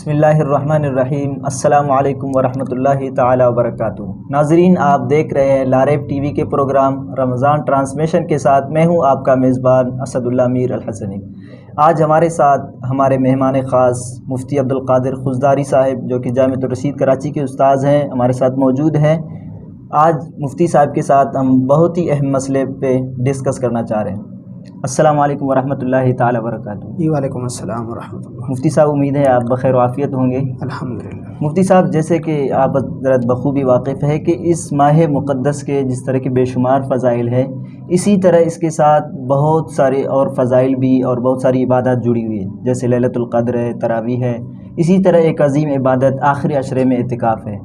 بسم اللہ الرحمن الرحیم۔ السلام علیکم ورحمۃ اللہ تعالی وبرکاتہ۔ ناظرین، آپ دیکھ رہے ہیں لاریب ٹی وی کے پروگرام رمضان ٹرانسمیشن کے ساتھ میں ہوں آپ کا میزبان اسد اللہ میر الحسنی۔ آج ہمارے ساتھ ہمارے مہمان خاص مفتی عبدالقادر خضداری صاحب، جو کہ جامعۃ الرشید کراچی کے استاذ ہیں، ہمارے ساتھ موجود ہیں۔ آج مفتی صاحب کے ساتھ ہم بہت ہی اہم مسئلے پہ ڈسکس کرنا چاہ رہے ہیں۔ السلام علیکم ورحمۃ اللہ تعالی وبرکاتہ۔ جی وعلیکم السلام ورحمۃ اللہ۔ مفتی صاحب، امید ہے آپ بخیر و عافیت ہوں گے۔ الحمدللہ۔ مفتی صاحب، جیسے کہ آپ حضرت بخوبی واقف ہے کہ اس ماہ مقدس کے جس طرح کے بے شمار فضائل ہیں، اسی طرح اس کے ساتھ بہت سارے اور فضائل بھی اور بہت ساری عبادات جڑی ہوئی ہیں، جیسے لیلۃ القدر ہے، تراویح ہے، اسی طرح ایک عظیم عبادت آخری عشرے میں اعتکاف ہے۔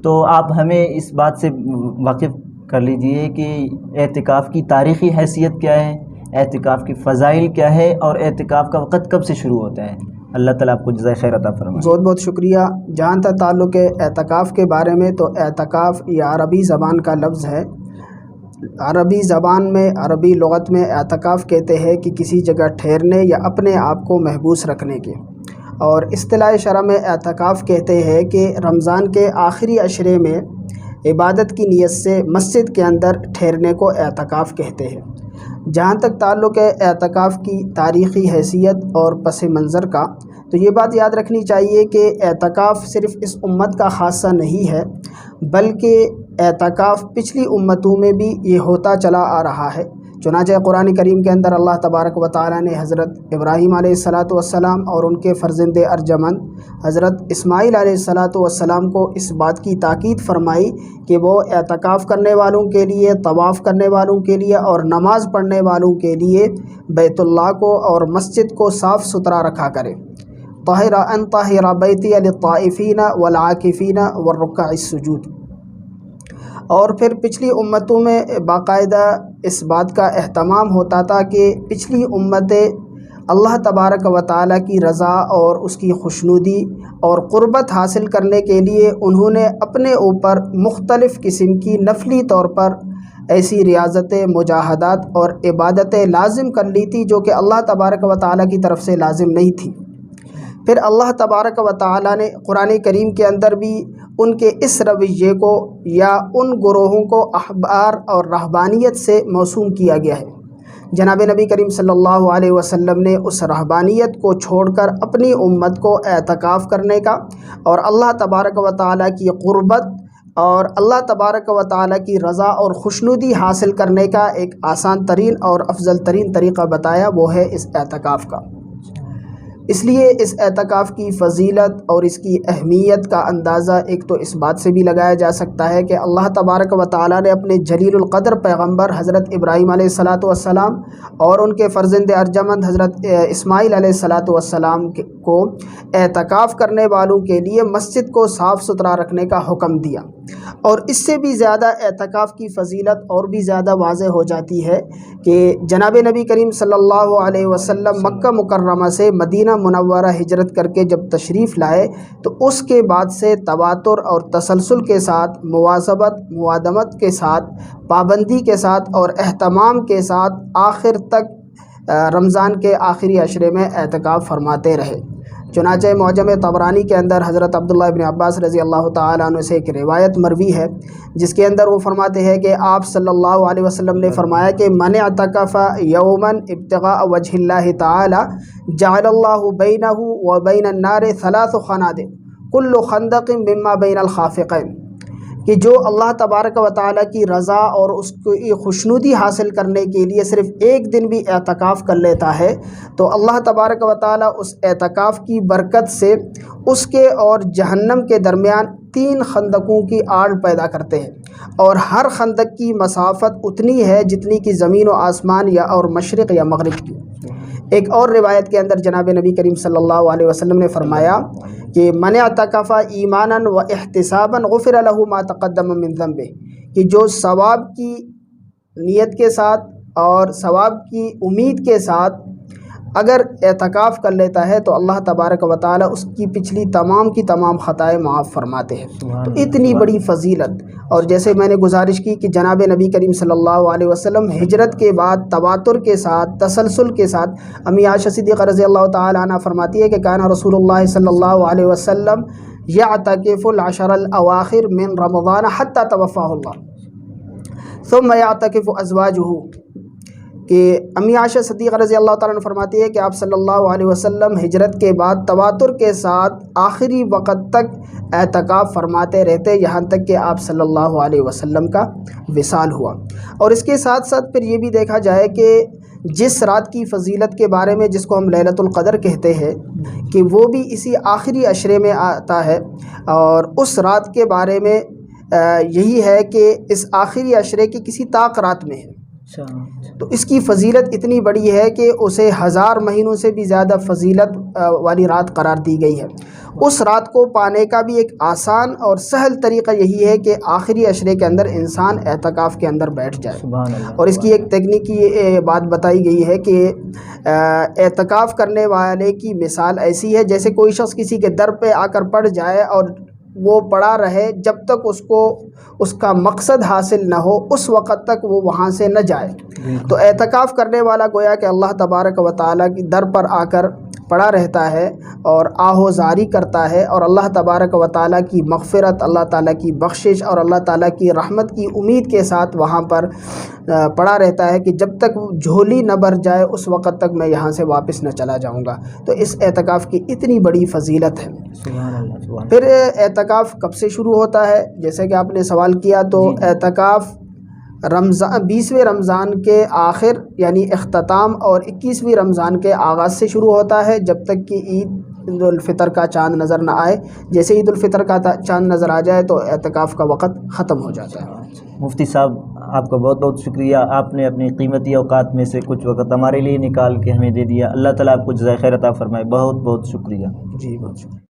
تو آپ ہمیں اس بات سے واقف کر لیجئے کہ اعتکاف کی تاریخی حیثیت کیا ہے، اعتکاف کی فضائل کیا ہے، اور اعتکاف کا وقت کب سے شروع ہوتا ہے۔ اللہ تعالیٰ آپ کو جزائے خیر عطا فرمائے۔ بہت بہت شکریہ۔ جہاں تک تعلق ہے اعتکاف کے بارے میں، تو اعتکاف یہ عربی زبان کا لفظ ہے۔ عربی زبان میں، عربی لغت میں اعتکاف کہتے ہیں کہ کسی جگہ ٹھہرنے یا اپنے آپ کو محبوس رکھنے کے، اور اصطلاح شرع میں اعتکاف کہتے ہیں کہ رمضان کے آخری عشرے میں عبادت کی نیت سے مسجد کے اندر ٹھہرنے کو اعتکاف کہتے ہیں۔ جہاں تک تعلق ہے اعتکاف کی تاریخی حیثیت اور پس منظر کا، تو یہ بات یاد رکھنی چاہیے کہ اعتکاف صرف اس امت کا خاصہ نہیں ہے، بلکہ اعتکاف پچھلی امتوں میں بھی یہ ہوتا چلا آ رہا ہے۔ چنانچہ قرآن کریم کے اندر اللہ تبارک و تعالیٰ نے حضرت ابراہیم علیہ السلام اور ان کے فرزند ارجمند حضرت اسماعیل علیہ السلام کو اس بات کی تاکید فرمائی کہ وہ اعتکاف کرنے والوں کے لیے، طواف کرنے والوں کے لیے اور نماز پڑھنے والوں کے لیے بیت اللہ کو اور مسجد کو صاف ستھرا رکھا کرے۔ طہر ان طہر بیتی للطائفین والعاکفین والرکع السجود۔ اور پھر پچھلی امتوں میں باقاعدہ اس بات کا اہتمام ہوتا تھا کہ پچھلی امتیں اللہ تبارک و تعالیٰ کی رضا اور اس کی خوشنودی اور قربت حاصل کرنے کے لیے انہوں نے اپنے اوپر مختلف قسم کی نفلی طور پر ایسی ریاضتیں، مجاہدات اور عبادتیں لازم کر لی تھی جو کہ اللہ تبارک و تعالیٰ کی طرف سے لازم نہیں تھی۔ پھر اللہ تبارک و تعالیٰ نے قرآن کریم کے اندر بھی ان کے اس رویے کو یا ان گروہوں کو احبار اور رہبانیت سے موسوم کیا گیا ہے۔ جناب نبی کریم صلی اللہ علیہ وسلم نے اس رہبانیت کو چھوڑ کر اپنی امت کو اعتکاف کرنے کا اور اللہ تبارک و تعالیٰ کی قربت اور اللہ تبارک و تعالیٰ کی رضا اور خوشنودی حاصل کرنے کا ایک آسان ترین اور افضل ترین طریقہ بتایا، وہ ہے اس اعتکاف کا۔ اس لیے اس اعتکاف کی فضیلت اور اس کی اہمیت کا اندازہ ایک تو اس بات سے بھی لگایا جا سکتا ہے کہ اللہ تبارک و تعالیٰ نے اپنے جلیل القدر پیغمبر حضرت ابراہیم علیہ السلام اور ان کے فرزند ارجمند حضرت اسماعیل علیہ السلام کو اعتکاف کرنے والوں کے لیے مسجد کو صاف ستھرا رکھنے کا حکم دیا۔ اور اس سے بھی زیادہ اعتکاف کی فضیلت اور بھی زیادہ واضح ہو جاتی ہے کہ جناب نبی کریم صلی اللہ علیہ وسلم مکہ مکرمہ سے مدینہ منورہ ہجرت کر کے جب تشریف لائے، تو اس کے بعد سے تواتر اور تسلسل کے ساتھ، مواظبت، موادمت کے ساتھ، پابندی کے ساتھ اور اہتمام کے ساتھ آخر تک رمضان کے آخری عشرے میں اعتکاف فرماتے رہے۔ چنانچہ معجم طبرانی کے اندر حضرت عبداللہ ابن عباس رضی اللہ تعالیٰ عنہ سے ایک روایت مروی ہے، جس کے اندر وہ فرماتے ہیں کہ آپ صلی اللہ علیہ وسلم نے فرمایا کہ من اعتکف یوما ابتغاء وجہ اللہ تعالی جعل اللہ بینہ و بین النار 3 خنادق کل خندق مما بین الخافقین، کہ جو اللہ تبارک و تعالیٰ کی رضا اور اس کی خوشنودی حاصل کرنے کے لیے صرف ایک دن بھی اعتکاف کر لیتا ہے، تو اللہ تبارک و تعالیٰ اس اعتکاف کی برکت سے اس کے اور جہنم کے درمیان 3 خندقوں کی آڑ پیدا کرتے ہیں، اور ہر خندق کی مسافت اتنی ہے جتنی کہ زمین و آسمان یا اور مشرق یا مغرب کی۔ ایک اور روایت کے اندر جناب نبی کریم صلی اللہ علیہ وسلم نے فرمایا کہ من اعتکف ایمانا و احتسابا غفر له ما تقدم من ذنبه، کہ جو ثواب کی نیت کے ساتھ اور ثواب کی امید کے ساتھ اگر اعتکاف کر لیتا ہے تو اللہ تبارک و تعالیٰ اس کی پچھلی تمام کی تمام خطائیں معاف فرماتے ہیں. تو اتنی بڑی فضیلت. اور جیسے میں نے گزارش کی کہ جناب نبی کریم صلی اللہ علیہ وسلم ہجرت کے بعد تواتر کے ساتھ تسلسل کے ساتھ امی عائشہ صدیقہ رضی اللہ تعالی عنہ فرماتی ہے کہ کان رسول اللہ صلی اللہ علیہ وسلم یعتکف العشر الاواخر من رمضان حتی توفاہ اللہ ثم یعتکف ازواجہ، کہ امی عائشہ صدیقہ رضی اللہ تعالیٰ عنہ فرماتی ہے کہ آپ صلی اللہ علیہ وسلم ہجرت کے بعد تواتر کے ساتھ آخری وقت تک اعتکاف فرماتے رہتے یہاں تک کہ آپ صلی اللہ علیہ وسلم کا وصال ہوا. اور اس کے ساتھ ساتھ پھر یہ بھی دیکھا جائے کہ جس رات کی فضیلت کے بارے میں جس کو ہم لیلۃ القدر کہتے ہیں کہ وہ بھی اسی آخری عشرے میں آتا ہے، اور اس رات کے بارے میں یہی ہے کہ اس آخری عشرے کی کسی طاق رات میں ہے. تو اس کی فضیلت اتنی بڑی ہے کہ اسے 1000 مہینوں سے بھی زیادہ فضیلت والی رات قرار دی گئی ہے. اس رات کو پانے کا بھی ایک آسان اور سہل طریقہ یہی ہے کہ آخری عشرے کے اندر انسان اعتکاف کے اندر بیٹھ جائے. اور اس کی ایک تکنیکی بات بتائی گئی ہے کہ اعتکاف کرنے والے کی مثال ایسی ہے جیسے کوئی شخص کسی کے در پہ آ کر پڑ جائے اور وہ پڑا رہے جب تک اس کو اس کا مقصد حاصل نہ ہو، اس وقت تک وہ وہاں سے نہ جائے. تو اعتکاف کرنے والا گویا کہ اللہ تبارک و تعالیٰ کی در پر آ کر پڑا رہتا ہے اور آہوزاری کرتا ہے، اور اللہ تبارک و تعالیٰ کی مغفرت، اللہ تعالیٰ کی بخشش اور اللہ تعالیٰ کی رحمت کی امید کے ساتھ وہاں پر پڑا رہتا ہے کہ جب تک جھولی نہ بھر جائے اس وقت تک میں یہاں سے واپس نہ چلا جاؤں گا. تو اس اعتکاف کی اتنی بڑی فضیلت ہے. پھر اعتکاف کب سے شروع ہوتا ہے؟ جیسے کہ آپ نے سوال کیا، تو اعتکاف 20ویں رمضان کے آخر یعنی اختتام اور 21ویں رمضان کے آغاز سے شروع ہوتا ہے جب تک کہ عید الفطر کا چاند نظر نہ آئے. جیسے عید الفطر کا چاند نظر آ جائے تو اعتکاف کا وقت ختم ہو جاتا ہے. مفتی صاحب آپ کا بہت بہت شکریہ، آپ نے اپنی قیمتی اوقات میں سے کچھ وقت ہمارے لیے نکال کے ہمیں دے دیا. اللہ تعالیٰ آپ کو جزائے خیر عطا فرمائے. بہت بہت شکریہ. جی بہت شکریہ.